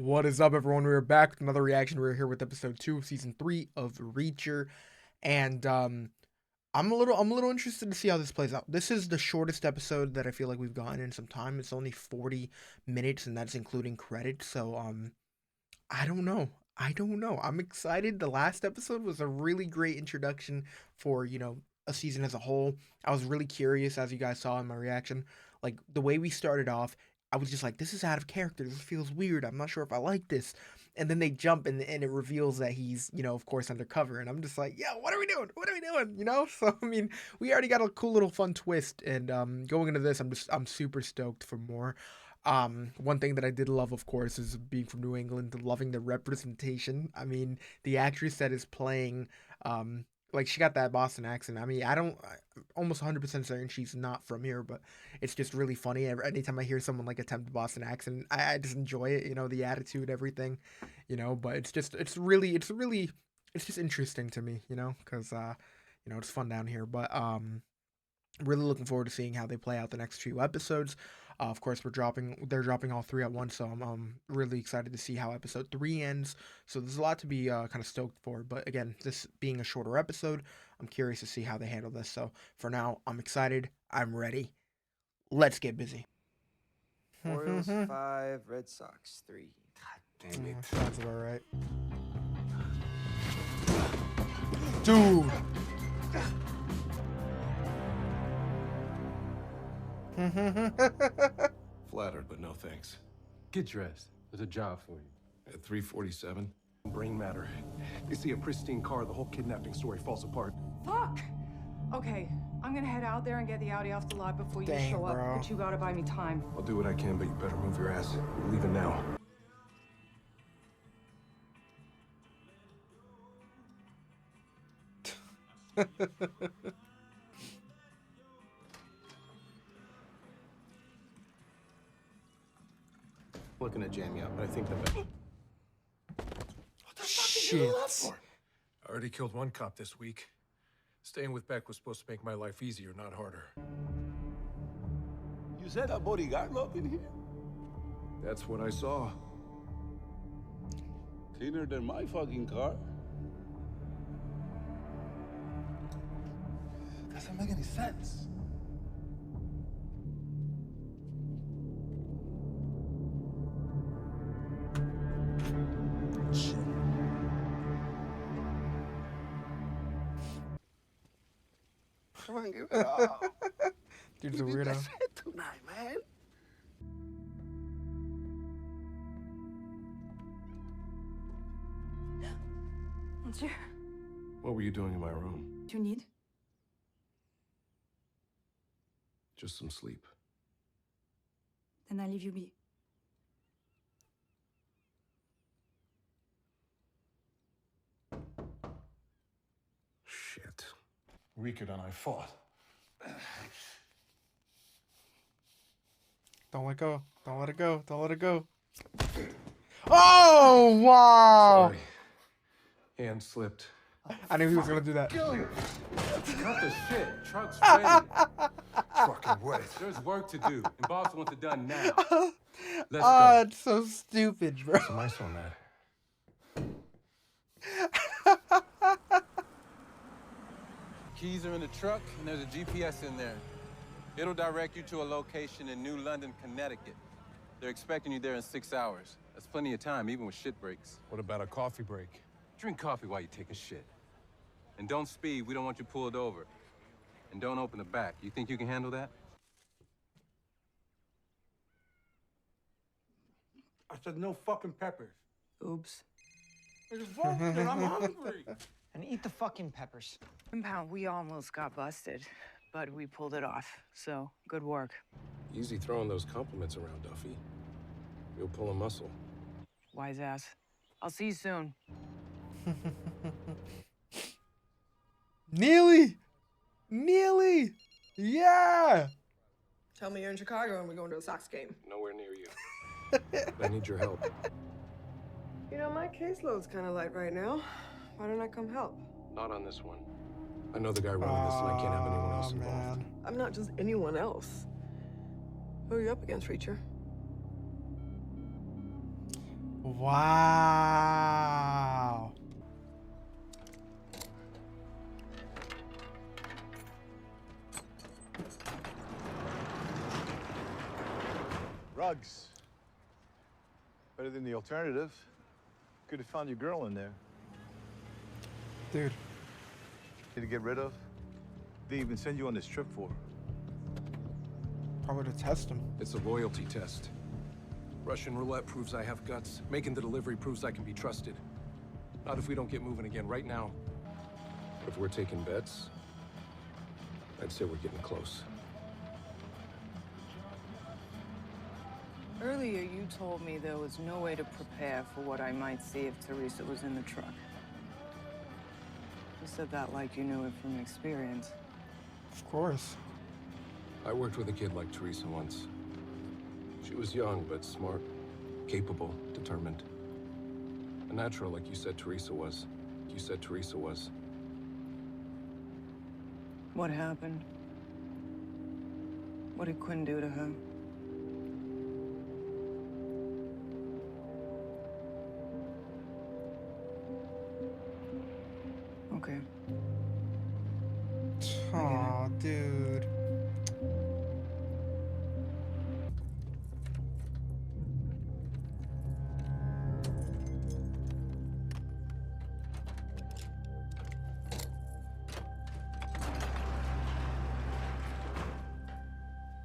What is up, everyone? We're back with another reaction. We're here with episode 2 of season 3 of Reacher, and I'm a little interested to see how this plays out. This is the shortest episode that I feel like we've gotten in some time. It's only 40 minutes, and that's including credits. So I don't know. I don't know. I'm excited. The last episode was a really great introduction for a season as a whole. I was really curious, as you guys saw in my reaction, like the way we started off. I was just like, this is out of character. This feels weird. I'm not sure if I like this. And then they jump and it reveals that he's, of course, undercover. And I'm just like, yeah, what are we doing? What are we doing? So, I mean, we already got a cool little fun twist. And going into this, I'm super stoked for more. One thing that I did love, of course, is being from New England, loving the representation. I mean, the actress that is playing, like she got that Boston accent. I mean, I'm almost 100% certain she's not from here, but it's just really funny. Anytime I hear someone like attempt a Boston accent, I just enjoy it. The attitude, everything. But it's just interesting to me. Because it's fun down here. But really looking forward to seeing how they play out the next few episodes. Of course, they're dropping all three at once, so I'm really excited to see how episode 3 ends. So there's a lot to be kind of stoked for. But again, this being a shorter episode, I'm curious to see how they handle this. So for now, I'm excited. I'm ready. Let's get busy. Orioles 5, Red Sox 3. God damn it. Sounds about right. Dude. Flattered, but no thanks. Get dressed. There's a job for you. At 3:47. Brain matter. They see a pristine car, the whole kidnapping story falls apart. Fuck! Okay, I'm gonna head out there and get the Audi off the lot before you Dang, show up. bro. But you gotta buy me time. I'll do what I can, but you better move your ass. We're leaving now. Looking to jam you up, but I think the best. Shit. I already killed one cop this week. Staying with Beck was supposed to make my life easier, not harder. You said a bodyguard up in here? That's what I saw. Cleaner than my fucking car. Doesn't make any sense. Shit. Come on, give it up. Dude's a We did weirdo. that shit tonight, man. What's your... What were you doing in my room? Do you need? Just some sleep. Then I leave you be. Shit. Rickard and I fought. Don't let go. Don't let it go. Don't let it go. Oh, wow. Sorry. Hand slipped. I knew he was going to do that. Cut the shit. Truck's ready. Fucking wet. There's work to do, and boss wants it done now. Let's Oh, go. it's so stupid, bro. Some ice on that. Keys are in the truck, and there's a GPS in there. It'll direct you to a location in New London, Connecticut. They're expecting you there in 6 hours. That's plenty of time, even with shit breaks. What about a coffee break? Drink coffee while you take a shit. And don't speed, we don't want you pulled over. And don't open the back. You think you can handle that? I said no fucking peppers. Oops. It's bullshit. I'm hungry. And eat the fucking peppers. Impound, we almost got busted, but we pulled it off. So, good work. Easy throwing those compliments around, Duffy. You'll pull a muscle. Wise ass. I'll see you soon. Neely! Neely! Yeah! Tell me you're in Chicago and we're going to a Sox game. Nowhere near you. I need your help. My caseload's kind of light right now. Why don't I come help? Not on this one. I know the guy running this, and I can't have anyone else involved. Man. I'm not just anyone else. Who are you up against, Reacher? Wow. Rugs. Better than the alternative. Could have found your girl in there. Dude. To get rid of? They even send you on this trip for. Probably to test him. It's a loyalty test. Russian roulette proves I have guts. Making the delivery proves I can be trusted. Not if we don't get moving again right now. If we're taking bets, I'd say we're getting close. Earlier, you told me there was no way to prepare for what I might see if Teresa was in the truck. You said that like you knew it from experience. Of course. I worked with a kid like Teresa once. She was young, but smart, capable, determined. A natural, like you said Teresa was. What happened? What did Quinn do to her? Okay. Aw, dude.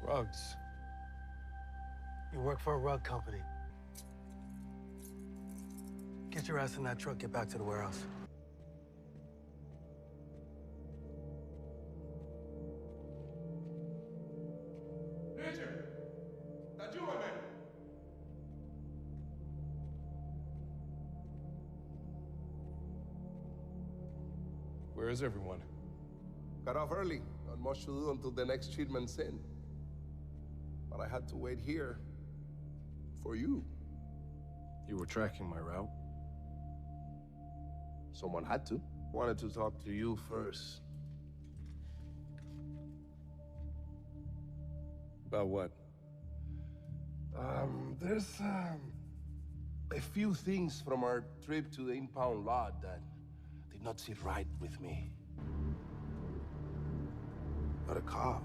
Rugs. You work for a rug company. Get your ass in that truck, get back to the warehouse. Where is everyone? Got off early. Not much to do until the next shipment's in. But I had to wait here for you. You were tracking my route? Someone had to. Wanted to talk to you first. About what? There's a few things from our trip to the impound lot that did not sit right with me. Not a cop.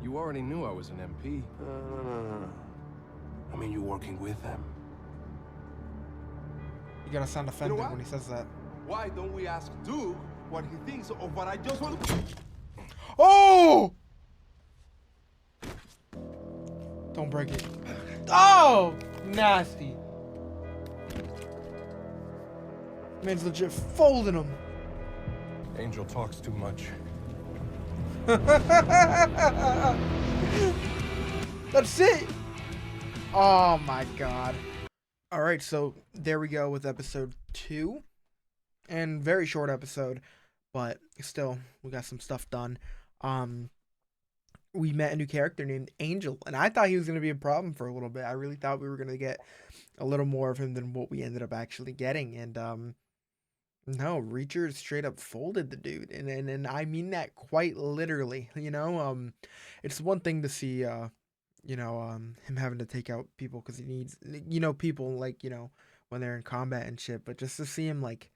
You already knew I was an MP. No. I mean, you're working with them. You gotta sound offended when he says that. Why don't we ask Duke what he thinks of what I just want to... Oh! Don't break it. Oh! Nasty. Man's legit folding him. Angel talks too much. That's it. Oh my god. All right, so there we go with episode 2. And very short episode, but still we got some stuff done. We met a new character named Angel, and I thought he was going to be a problem for a little bit. I really thought we were going to get a little more of him than what we ended up actually getting. And no, Reacher straight up folded the dude, and I mean that quite literally. You know, it's one thing to see, him having to take out people because he needs, people like when they're in combat and shit. But just to see him like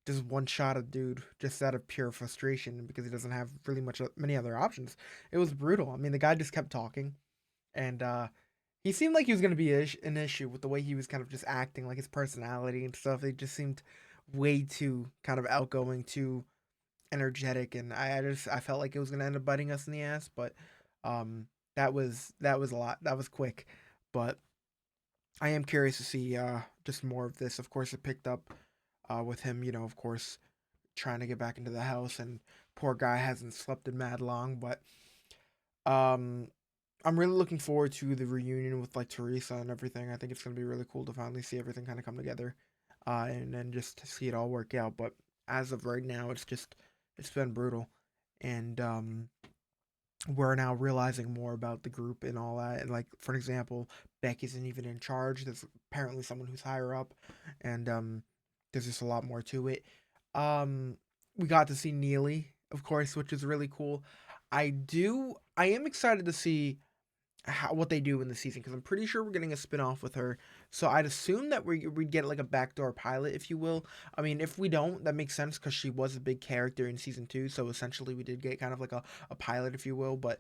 just one shot a dude just out of pure frustration because he doesn't have really many other options. It was brutal. I mean, the guy just kept talking, and he seemed like he was gonna be an issue with the way he was kind of just acting, like his personality and stuff. It just seemed way too kind of outgoing, too energetic, and I felt like it was gonna end up biting us in the ass. But that was a lot. That was quick, but I am curious to see just more of this. Of course, it picked up with him, of course, trying to get back into the house, and poor guy hasn't slept in mad long. But I'm really looking forward to the reunion with like Teresa and everything. I think it's gonna be really cool to finally see everything kind of come together, and then just to see it all work out. But as of right now, it's been brutal, and we're now realizing more about the group and all that. And like, for example, Beck isn't even in charge. There's apparently someone who's higher up, and there's just a lot more to it. We got to see Neely, of course, which is really cool. I am excited to see what they do in the season, because I'm pretty sure we're getting a spin-off with her. So I'd assume that we'd get like a backdoor pilot, if you will. I mean, if we don't, that makes sense because she was a big character in season 2. So essentially, we did get kind of like a pilot, if you will. But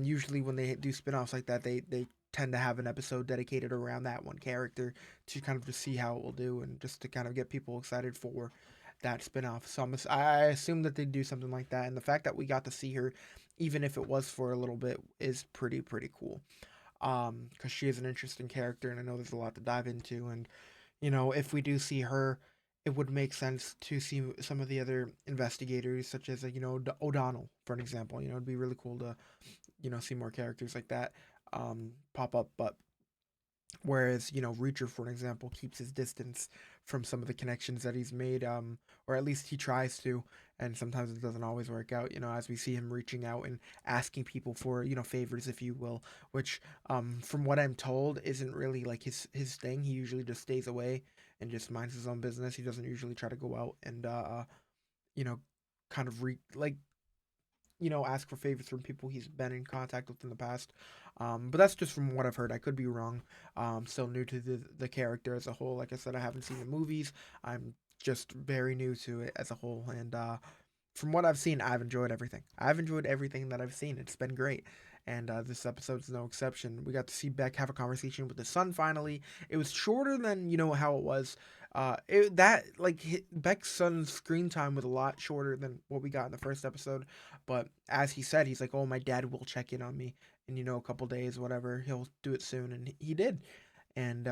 usually when they do spin-offs like that, they tend to have an episode dedicated around that one character to kind of just see how it will do and just to kind of get people excited for that spin-off. So I assume that they do something like that, and the fact that we got to see her, even if it was for a little bit, is pretty cool. Because she is an interesting character, and I know there's a lot to dive into. And if we do see her, it would make sense to see some of the other investigators, such as O'Donnell, for an example. It'd be really cool to see more characters like that pop up. But whereas Reacher, for an example, keeps his distance from some of the connections that he's made, or at least he tries to, and sometimes it doesn't always work out. As we see him reaching out and asking people for favors, if you will, which from what I'm told isn't really like his thing. He usually just stays away and just minds his own business. He doesn't usually try to go out and you know kind of ask for favors from people he's been in contact with in the past. But that's just from what I've heard. I could be wrong. Still new to the character as a whole. Like I said, I haven't seen the movies. I'm just very new to it as a whole. And from what I've seen, I've enjoyed everything. I've enjoyed everything that I've seen. It's been great. And this episode's no exception. We got to see Beck have a conversation with his son finally. It was shorter than how it was. Beck's son's screen time was a lot shorter than what we got in the first episode. But as he said, he's like, "Oh, my dad will check in on me in a couple days, whatever. He'll do it soon," and he did. And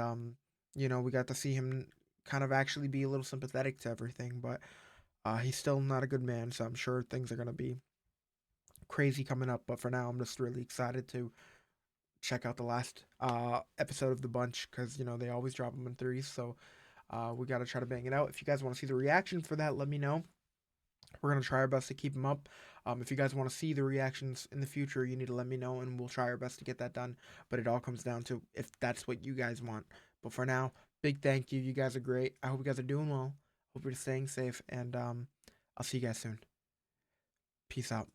we got to see him kind of actually be a little sympathetic to everything. But he's still not a good man, so I'm sure things are gonna be crazy coming up. But for now, I'm just really excited to check out the last episode of the bunch because they always drop them in threes. So we got to try to bang it out. If you guys want to see the reaction for that, let me know. We're going to try our best to keep them up. If you guys want to see the reactions in the future, you need to let me know, and we'll try our best to get that done. But it all comes down to if that's what you guys want. But for now, big thank you. You guys are great. I hope you guys are doing well. Hope you're staying safe, and I'll see you guys soon. Peace out.